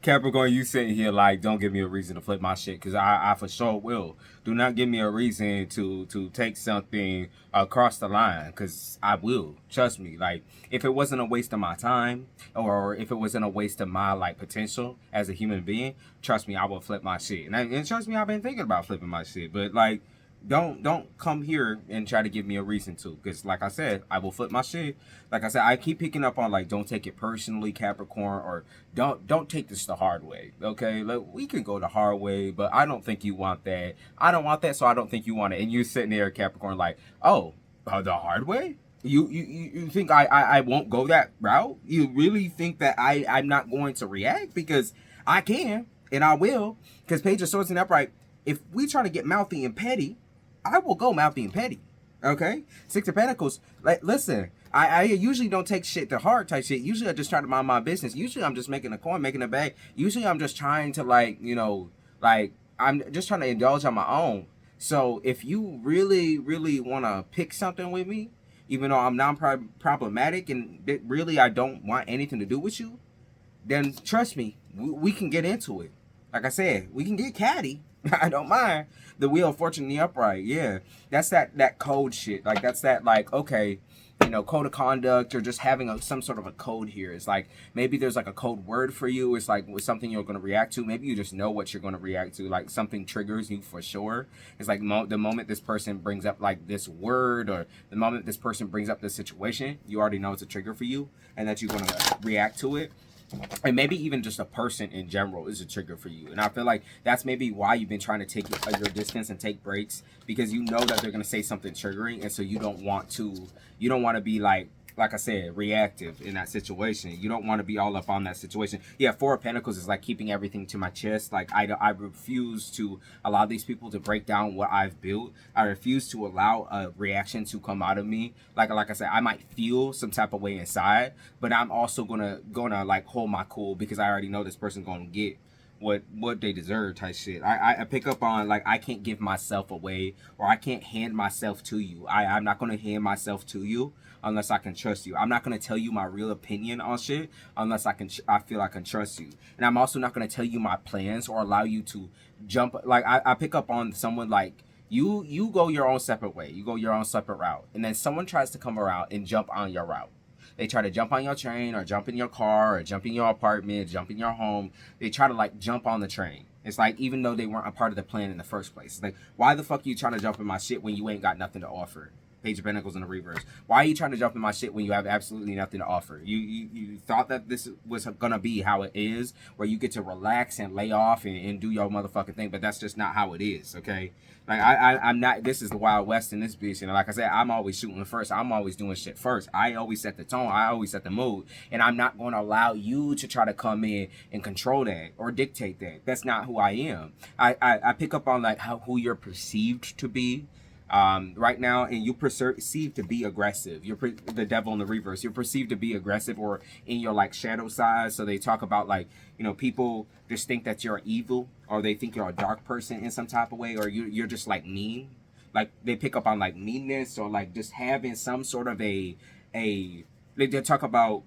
Capricorn, you sitting here like, don't give me a reason to flip my shit, because I for sure will. Do not give me a reason to take something across the line, because I will. Trust me. Like, if it wasn't a waste of my time, or if it wasn't a waste of my like potential as a human being, trust me, I will flip my shit. And trust me, I've been thinking about flipping my shit, but like, don't come here and try to give me a reason to, because like I said, I will flip my shit. Like I said, I keep picking up on like, don't take it personally, Capricorn, or don't take this the hard way. Okay, like, we can go the hard way, but I don't think you want that. I don't want that, so I don't think you want it. And you're sitting there, Capricorn, like, oh, the hard way. You think I won't go that route? You really think that I'm not going to react? Because I can, and I will. Because Page of Swords and Upright, if we try to get mouthy and petty, I will go mouthy and petty. Okay? Six of Pentacles. Like, listen, I usually don't take shit to heart type shit. Usually I just try to mind my business. Usually I'm just making a coin, making a bag. Usually I'm just trying to, like, you know, like, I'm just trying to indulge on my own. So if you really, really want to pick something with me, even though I'm non-problematic and really I don't want anything to do with you, then trust me, we can get into it. Like I said, we can get catty. I don't mind. The Wheel of Fortune in the upright, yeah. That's that code shit. Like, that's that, like, okay, you know, code of conduct, or just having some sort of a code here. It's like, maybe there's like a code word for you. It's like something you're going to react to. Maybe you just know what you're going to react to. Like, something triggers you for sure. It's like the moment this person brings up like this word, or the moment this person brings up this situation, you already know it's a trigger for you and that you're going to react to it. And maybe even just a person in general is a trigger for you. And I feel like that's maybe why you've been trying to take your distance and take breaks, because you know that they're going to say something triggering. And so you don't want to be like I said, reactive in that situation. You don't want to be all up on that situation. Yeah, Four of Pentacles is like keeping everything to my chest. Like, I refuse to allow these people to break down what I've built. I refuse to allow a reaction to come out of me. Like I said, I might feel some type of way inside, but I'm also gonna like hold my cool, because I already know this person's gonna get what they deserve type shit. I pick up on, like, I can't give myself away, or I can't hand myself to you. I'm not gonna hand myself to you unless I can trust you. I'm not going to tell you my real opinion on shit unless I feel I can trust you. And I'm also not going to tell you my plans or allow you to jump. Like, I pick up on someone like, you go your own separate way. You go your own separate route. And then someone tries to come around and jump on your route. They try to jump on your train, or jump in your car, or jump in your apartment, jump in your home. They try to, like, jump on the train. It's like, even though they weren't a part of the plan in the first place. It's like, why the fuck are you trying to jump in my shit when you ain't got nothing to offer? Page of Pentacles in the reverse. Why are you trying to jump in my shit when you have absolutely nothing to offer? You thought that this was gonna be how it is, where you get to relax and lay off and do your motherfucking thing, but that's just not how it is, okay? Like, I'm not, this is the Wild West in this bitch, and like I said, I'm always shooting first. I'm always doing shit first. I always set the tone. I always set the mood, and I'm not going to allow you to try to come in and control that or dictate that. That's not who I am. I pick up on, like, who you're perceived to be right now, and you perceive to be aggressive. You're the Devil in the reverse. You're perceived to be aggressive, or in your, like, shadow side. So they talk about, like, you know, people just think that you're evil, or they think you're a dark person in some type of way, or you're just, like, mean. Like, they pick up on, like, meanness, or like just having some sort of they talk about,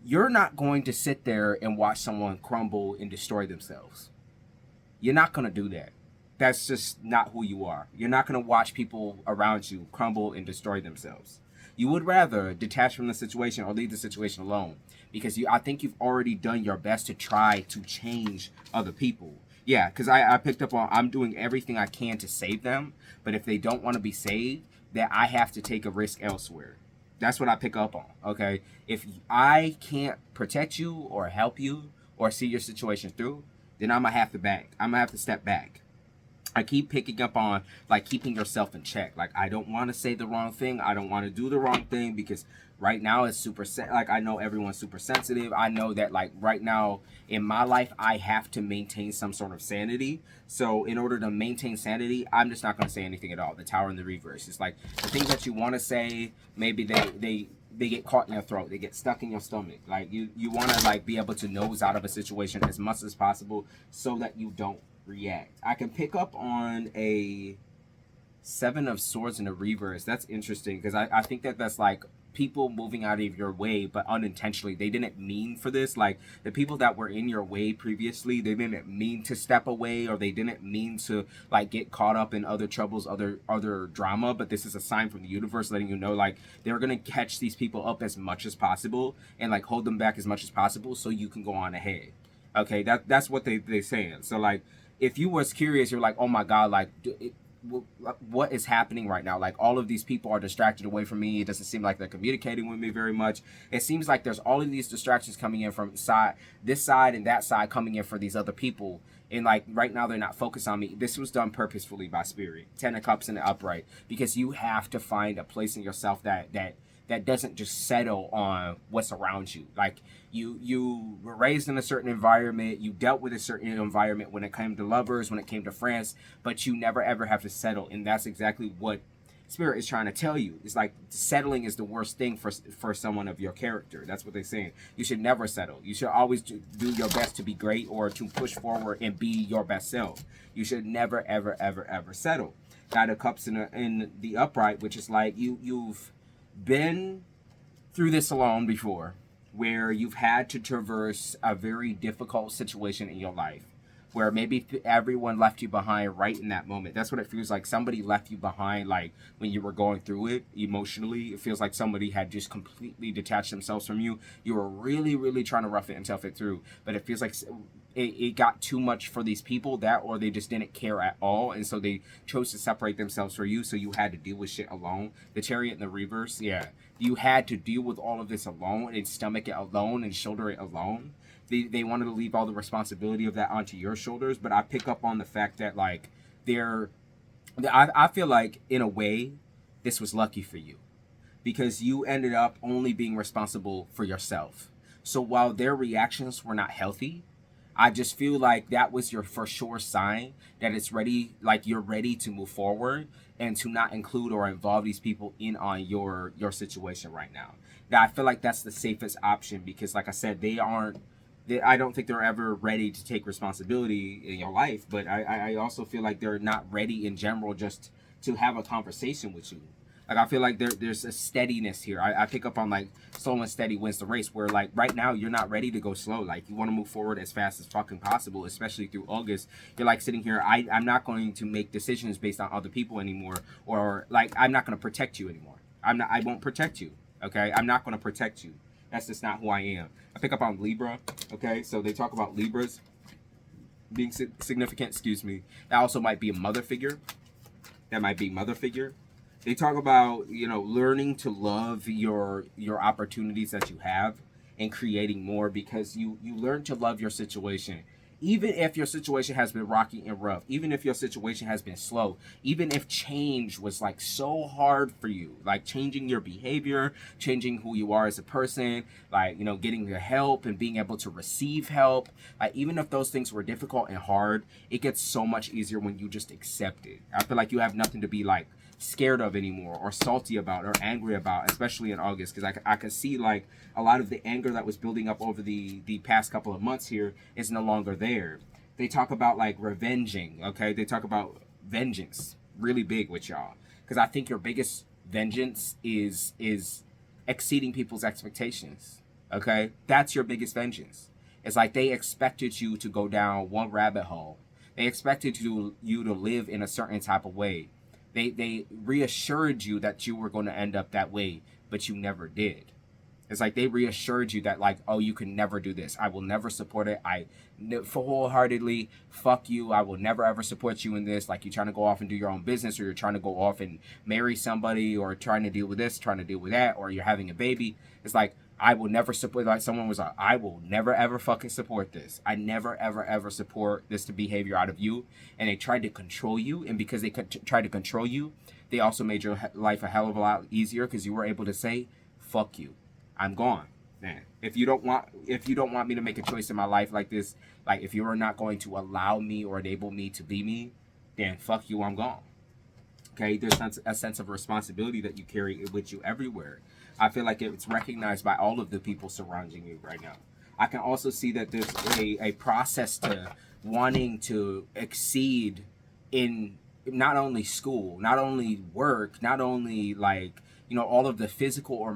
you're not going to sit there and watch someone crumble and destroy themselves. You're not going to do that. That's just not who you are. You're not going to watch people around you crumble and destroy themselves. You would rather detach from the situation or leave the situation alone, because I think you've already done your best to try to change other people. Yeah, because I picked up on, I'm doing everything I can to save them, but if they don't want to be saved, then I have to take a risk elsewhere. That's what I pick up on, okay? If I can't protect you or help you or see your situation through, then I'm going to have to back. I'm going to have to step back. I keep picking up on, like, keeping yourself in check. Like, I don't want to say the wrong thing. I don't want to do the wrong thing, because right now it's super, like, I know everyone's super sensitive. I know that, like, right now in my life, I have to maintain some sort of sanity. So in order to maintain sanity, I'm just not going to say anything at all. The Tower in the reverse. It's like, the things that you want to say, maybe they get caught in your throat. They get stuck in your stomach. Like, you want to, like, be able to nose out of a situation as much as possible so that you don't react. I can pick up on a Seven of Swords in the reverse. That's interesting, because I think that's like people moving out of your way, but unintentionally. They didn't mean for this. Like, the people that were in your way previously, they didn't mean to step away, or they didn't mean to, like, get caught up in other troubles, other drama. But this is a sign from the universe letting you know, like, they're gonna catch these people up as much as possible and, like, hold them back as much as possible so you can go on ahead. Okay, that's what they saying. So, like, if you was curious, you're like, oh my god, like, what is happening right now? Like, all of these people are distracted away from me. It doesn't seem like they're communicating with me very much. It seems like there's all of these distractions coming in from this side and that side, coming in for these other people. And, like, right now they're not focused on me. This was done purposefully by Spirit. 10 of Cups in the upright, because you have to find a place in yourself that doesn't just settle on what's around you. Like, you were raised in a certain environment, you dealt with a certain environment when it came to lovers, when it came to friends, but you never ever have to settle. And that's exactly what Spirit is trying to tell you. It's like, settling is the worst thing for someone of your character. That's what they're saying. You should never settle. You should always do your best to be great, or to push forward and be your best self. You should never ever ever ever settle. Knight of Cups in the upright, which is like, you've been through this alone before, where you've had to traverse a very difficult situation in your life, where maybe everyone left you behind right in that moment. That's what it feels like. Somebody left you behind, like, when you were going through it emotionally. It feels like somebody had just completely detached themselves from you. You were really, really trying to rough it and tough it through, but it feels like it got too much for these people, or they just didn't care at all, and so they chose to separate themselves from you, so you had to deal with shit alone. The Chariot in the reverse, yeah. You had to deal with all of this alone, and stomach it alone, and shoulder it alone. They wanted to leave all the responsibility of that onto your shoulders, but I pick up on the fact that, like, I feel like, in a way, this was lucky for you, because you ended up only being responsible for yourself. So while their reactions were not healthy, I just feel like that was your for sure sign that it's ready, like, you're ready to move forward and to not include or involve these people in on your situation right now. Now, I feel like that's the safest option, because, like I said, I don't think they're ever ready to take responsibility in your life, but I also feel like they're not ready in general just to have a conversation with you. Like, I feel like there's a steadiness here. I pick up on, like, slow and steady wins the race, where, like, right now you're not ready to go slow. Like, you want to move forward as fast as fucking possible, especially through August. You're, like, sitting here, I'm not going to make decisions based on other people anymore, or, like, I'm not going to protect you anymore. I won't protect you, okay? I'm not going to protect you. That's just not who I am. I pick up on Libra, okay? So they talk about Libras being significant, excuse me. That also might be a mother figure. That might be mother figure. They talk about, learning to love your opportunities that you have and creating more, because you learn to love your situation. Even if your situation has been rocky and rough, even if your situation has been slow, even if change was, like, so hard for you, like changing your behavior, changing who you are as a person, like, getting the help and being able to receive help, like, even if those things were difficult and hard, it gets so much easier when you just accept it. I feel like you have nothing to be, like, scared of anymore, or salty about, or angry about, especially in August, because I can see, like, a lot of the anger that was building up over the past couple of months here is no longer there. They talk about, like, revenging, okay? They talk about vengeance really big with y'all, because I think your biggest vengeance is exceeding people's expectations, okay? That's your biggest vengeance. It's like they expected you to go down one rabbit hole. They expected you to live in a certain type of way. They reassured you that you were going to end up that way, but you never did. It's like they reassured you that, like, oh, you can never do this. I will never support it. Wholeheartedly, fuck you. I will never ever support you in this. Like, you're trying to go off and do your own business, or you're trying to go off and marry somebody, or trying to deal with this, trying to deal with that, or you're having a baby. It's like, I will never support, like someone was like, I will never ever fucking support this. I never ever ever support this behavior out of you. And they tried to control you, and because they tried to control you, they also made your life a hell of a lot easier, because you were able to say, fuck you, I'm gone. Man, if you don't want me to make a choice in my life like this, like, if you are not going to allow me or enable me to be me, then fuck you, I'm gone. Okay, there's a sense of responsibility that you carry with you everywhere. I feel like it's recognized by all of the people surrounding you right now. I can also see that there's a process to wanting to exceed in not only school, not only work, not only, like, all of the physical or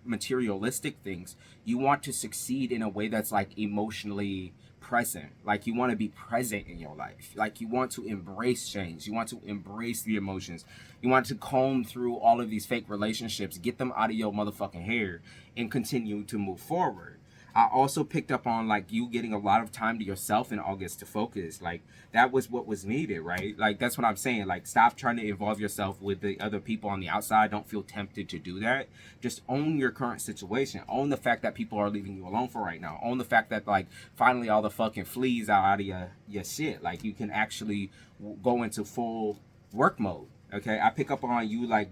materialistic things. You want to succeed in a way that's like emotionally present. Like you want to be present in your life. Like you want to embrace change. You want to embrace the emotions. You want to comb through all of these fake relationships, get them out of your motherfucking hair, and continue to move forward. I also picked up on like you getting a lot of time to yourself in August to focus. Like that was what was needed, right? Like that's what I'm saying. Like stop trying to involve yourself with the other people on the outside. Don't feel tempted to do that. Just own your current situation. Own the fact that people are leaving you alone for right now. Own the fact that like finally all the fucking fleas are out of your shit. Like you can actually go into full work mode. Okay, I pick up on you like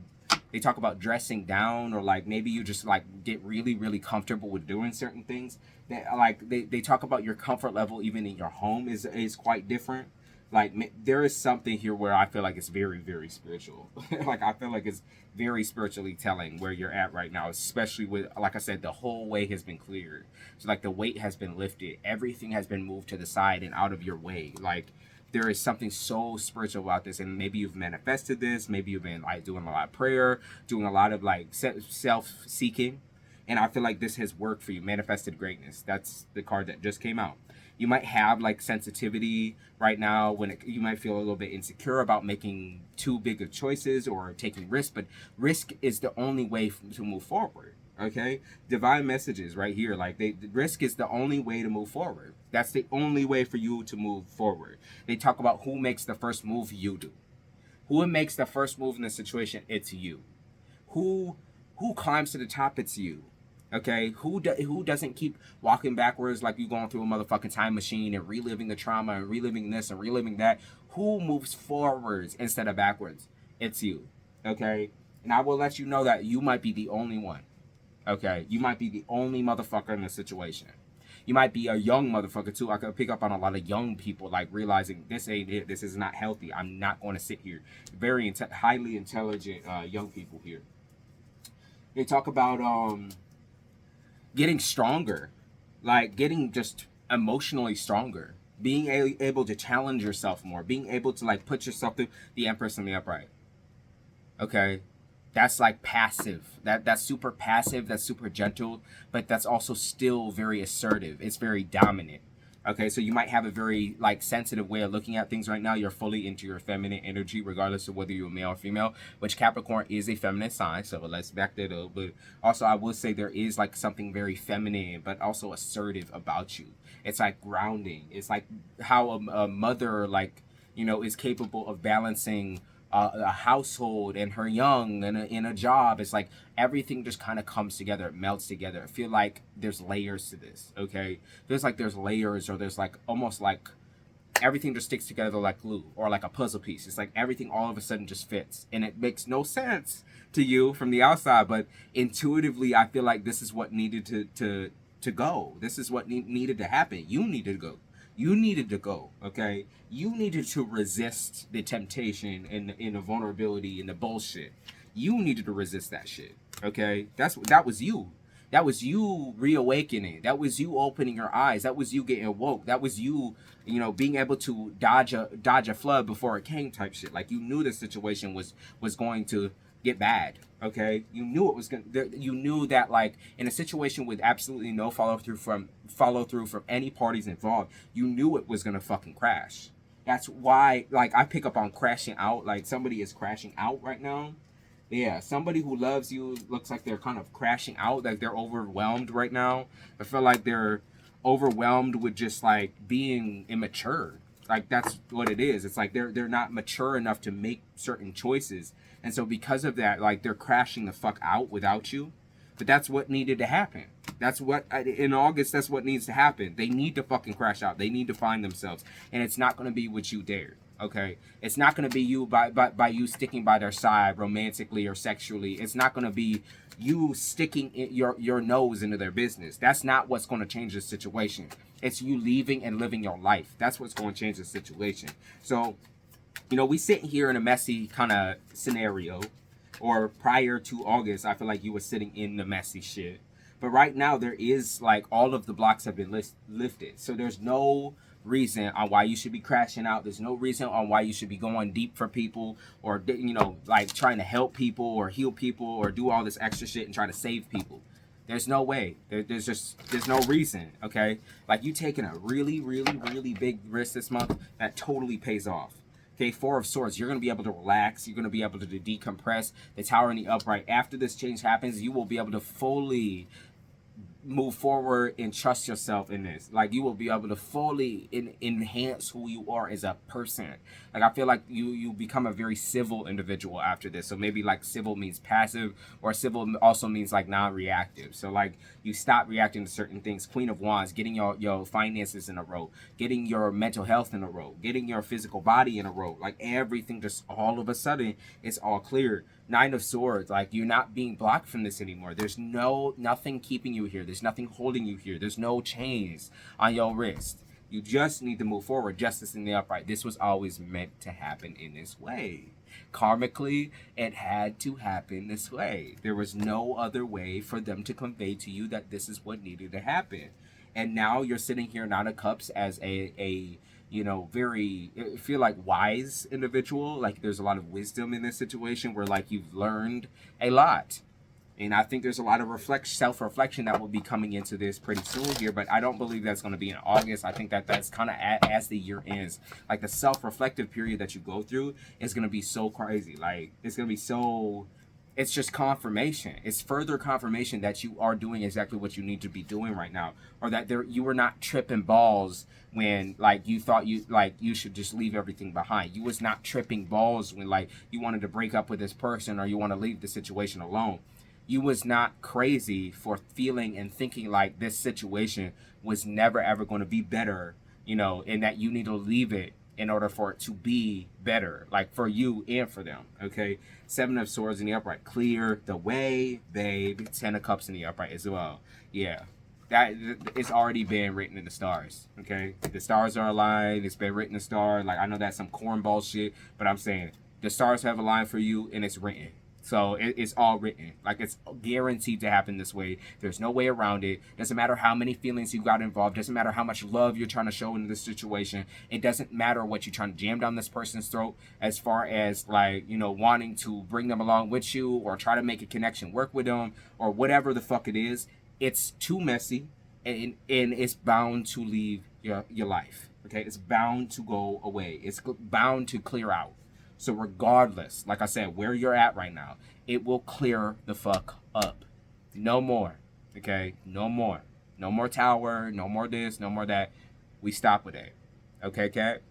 they talk about dressing down, or like maybe you just like get really really comfortable with doing certain things. They talk about your comfort level even in your home is quite different. Like there is something here where I feel like it's very very spiritual. Like I feel like it's very spiritually telling where you're at right now, especially with, like I said, the whole way has been cleared. So like the weight has been lifted, everything has been moved to the side and out of your way. Like there is something so spiritual about this, and maybe you've manifested this. Maybe you've been like doing a lot of prayer, doing a lot of like self-seeking, and I feel like this has worked for you. Manifested greatness. That's the card that just came out. You might have like sensitivity right now when you might feel a little bit insecure about making too big of choices or taking risks, but risk is the only way to move forward. Okay, divine messages right here. Like the risk is the only way to move forward. That's the only way for you to move forward. They talk about who makes the first move. You do. Who makes the first move in the situation? It's you. Who climbs to the top? It's you. Okay, who doesn't keep walking backwards like you going through a motherfucking time machine and reliving the trauma and reliving this and reliving that? Who moves forwards instead of backwards? It's you. Okay, and I will let you know that you might be the only one. Okay, you might be the only motherfucker in the situation. You might be a young motherfucker too. I could pick up on a lot of young people like realizing this ain't it. This is not healthy. I'm not going to sit here. Very highly intelligent young people here. They talk about getting stronger, like getting just emotionally stronger, being able to challenge yourself more, being able to like put yourself through the Empress and the Upright. Okay. That's like passive. That's super passive. That's super gentle, but that's also still very assertive. It's very dominant. Okay, so you might have a very like sensitive way of looking at things right now. You're fully into your feminine energy, regardless of whether you're male or female. Which Capricorn is a feminine sign, so let's back that up. But also, I will say there is like something very feminine, but also assertive about you. It's like grounding. It's like how a mother like is capable of balancing a household and her young and in a job. It's like everything just kind of comes together, it melts together. I feel like there's layers to this. Okay, there's layers, or there's like almost like everything just sticks together like glue or like a puzzle piece. It's like everything all of a sudden just fits, and it makes no sense to you from the outside, but intuitively I feel like this is what needed to go. This is what needed to happen. You needed to go. You needed to go, okay? You needed to resist the temptation and the vulnerability and the bullshit. You needed to resist that shit, okay? That was you. That was you reawakening. That was you opening your eyes. That was you getting woke. That was you, being able to dodge a flood before it came type shit. Like you knew the situation was going to get bad. Okay, you knew it was gonna. You knew that like in a situation with absolutely no follow through from any parties involved, you knew it was gonna fucking crash. That's why like I pick up on crashing out. Like somebody is crashing out right now. Yeah, somebody who loves you looks like they're kind of crashing out. Like they're overwhelmed right now. I feel like they're overwhelmed with just like being immature. Like that's what it is. It's like they're not mature enough to make certain choices. And so because of that, like they're crashing the fuck out without you. But that's what needed to happen. That's what in August, that's what needs to happen. They need to fucking crash out. They need to find themselves. And it's not going to be what you dared. Okay? It's not going to be you by you sticking by their side romantically or sexually. It's not going to be you sticking your nose into their business. That's not what's going to change the situation. It's you leaving and living your life. That's what's going to change the situation. So, we sit here in a messy kind of scenario, or prior to August, I feel like you were sitting in the messy shit. But right now, there is like all of the blocks have been lifted. So there's no reason on why you should be crashing out. There's no reason on why you should be going deep for people, or, you know, like trying to help people or heal people or do all this extra shit and try to save people. There's no way. There's no reason. Okay, like you taking a really, really, really big risk this month that totally pays off. Okay, Four of Swords, you're going to be able to relax. You're going to be able to decompress. The Tower and the Upright. After this change happens, you will be able to fully move forward and trust yourself in this. Like, you will be able to fully enhance who you are as a person. Like, I feel like you become a very civil individual after this. So maybe like civil means passive, or civil also means like non-reactive. So like you stop reacting to certain things. Queen of Wands, getting your finances in a row, getting your mental health in a row, getting your physical body in a row. Like everything just all of a sudden it's all clear. Nine of Swords, like you're not being blocked from this anymore. There's nothing keeping you here. There's nothing holding you here. There's no chains on your wrist. You just need to move forward. Justice in the Upright. This was always meant to happen in this way. Karmically, it had to happen this way. There was no other way for them to convey to you that this is what needed to happen. And now you're sitting here, Nine of Cups, as a you know, very, I feel like wise individual. Like there's a lot of wisdom in this situation where like you've learned a lot. And I think there's a lot of self-reflection that will be coming into this pretty soon here, but I don't believe that's going to be in August. I think that that's kind of as the year ends. Like the self-reflective period that you go through is going to be so crazy. Like it's going to be so, it's just confirmation. It's further confirmation that you are doing exactly what you need to be doing right now, or that you were not tripping balls when like you thought you should just leave everything behind. You was not tripping balls when like you wanted to break up with this person or you want to leave the situation alone. You was not crazy for feeling and thinking like this situation was never ever going to be better, you know, and that you need to leave it in order for it to be better, like for you and for them. Okay, Seven of Swords in the Upright, clear the way, babe. Ten of Cups in the Upright as well. Yeah, that it's already been written in the stars. Okay, the stars are aligned. It's been written in the stars. Like I know that's some cornball shit, but I'm saying the stars have aligned for you and it's written. So it's all written. Like it's guaranteed to happen this way. There's no way around it. Doesn't matter how many feelings you got involved. Doesn't matter how much love you're trying to show in this situation. It doesn't matter what you're trying to jam down this person's throat as far as like, you know, wanting to bring them along with you or try to make a connection work with them or whatever the fuck it is. It's too messy and it's bound to leave your life. Okay, it's bound to go away. It's bound to clear out. So regardless, like I said, where you're at right now, it will clear the fuck up. No more. Okay? No more. No more tower. No more this. No more that. We stop with it. Okay, Cat?